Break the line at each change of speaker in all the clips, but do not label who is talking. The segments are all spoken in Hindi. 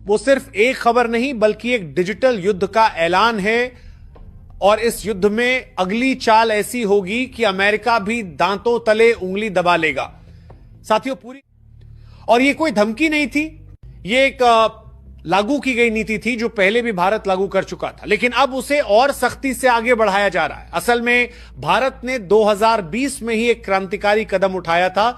वो सिर्फ एक खबर नहीं बल्कि एक डिजिटल युद्ध का ऐलान है। और इस युद्ध में अगली चाल ऐसी होगी कि अमेरिका भी दांतों तले उंगली दबा लेगा। साथियों, और ये कोई धमकी नहीं थी, ये एक लागू की गई नीति थी जो पहले भी भारत लागू कर चुका था, लेकिन अब उसे और सख्ती से आगे बढ़ाया जा रहा है। असल में भारत ने 2020 में ही एक क्रांतिकारी कदम उठाया था।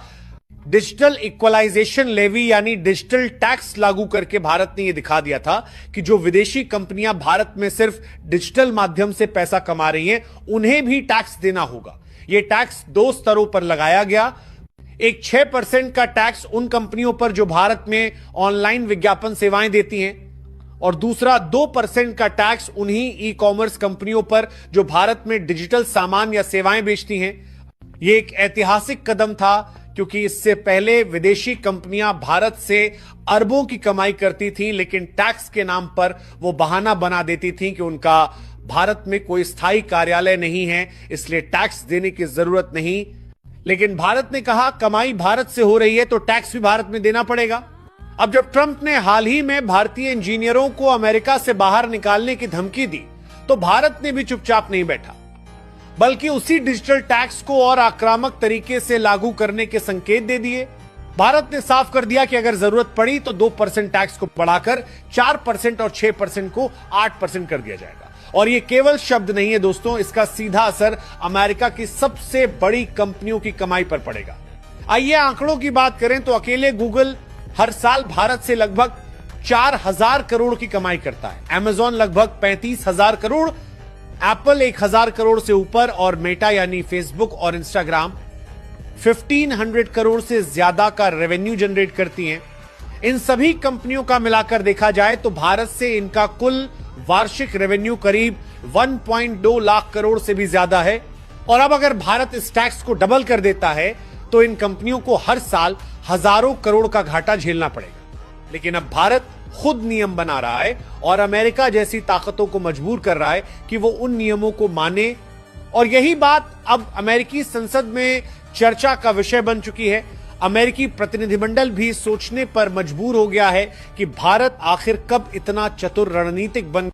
डिजिटल इक्वलाइजेशन लेवी यानी डिजिटल टैक्स लागू करके भारत ने यह दिखा दिया था कि जो विदेशी कंपनियां भारत में सिर्फ डिजिटल माध्यम से पैसा कमा रही हैं, उन्हें भी टैक्स देना होगा। यह टैक्स 2 स्तरों पर लगाया गया। एक 6% का टैक्स उन कंपनियों पर जो भारत में ऑनलाइन विज्ञापन सेवाएं देती हैं, और दूसरा 2% का टैक्स उन्हीं ई कॉमर्स कंपनियों पर जो भारत में डिजिटल सामान या सेवाएं बेचती हैं। यह एक ऐतिहासिक कदम था क्योंकि इससे पहले विदेशी कंपनियां भारत से अरबों की कमाई करती थी, लेकिन टैक्स के नाम पर वो बहाना बना देती थी कि उनका भारत में कोई स्थायी कार्यालय नहीं है, इसलिए टैक्स देने की जरूरत नहीं। लेकिन भारत ने कहा कमाई भारत से हो रही है तो टैक्स भी भारत में देना पड़ेगा। अब जब ट्रंप ने हाल ही में भारतीय इंजीनियरों को अमेरिका से बाहर निकालने की धमकी दी, तो भारत ने भी चुपचाप नहीं बैठा, बल्कि उसी डिजिटल टैक्स को और आक्रामक तरीके से लागू करने के संकेत दे दिए। भारत ने साफ कर दिया कि अगर जरूरत पड़ी तो 2% टैक्स को बढ़ाकर 4% और 6% को 8% कर दिया जाएगा। और ये केवल शब्द नहीं है दोस्तों, इसका सीधा असर अमेरिका की सबसे बड़ी कंपनियों की कमाई पर पड़ेगा। आइए आंकड़ों की बात करें तो अकेले गूगल हर साल भारत से लगभग 4000 करोड़ की कमाई करता है, अमेजॉन लगभग 35,000 करोड़, एप्पल 1000 करोड़ से ऊपर, और मेटा यानी फेसबुक और इंस्टाग्राम 1500 करोड़ से ज्यादा का रेवेन्यू जनरेट करती हैं। इन सभी कंपनियों का मिलाकर देखा जाए तो भारत से इनका कुल वार्षिक रेवेन्यू करीब 1.2 लाख करोड़ से भी ज्यादा है। और अब अगर भारत इस टैक्स को डबल कर देता है तो इन कंपनियों को हर साल हजारों करोड़ का घाटा झेलना पड़ेगा। लेकिन अब भारत खुद नियम बना रहा है और अमेरिका जैसी ताकतों को मजबूर कर रहा है कि वो उन नियमों को माने। और यही बात अब अमेरिकी संसद में चर्चा का विषय बन चुकी है। अमेरिकी प्रतिनिधिमंडल भी सोचने पर मजबूर हो गया है कि भारत आखिर कब इतना चतुर रणनीतिक बन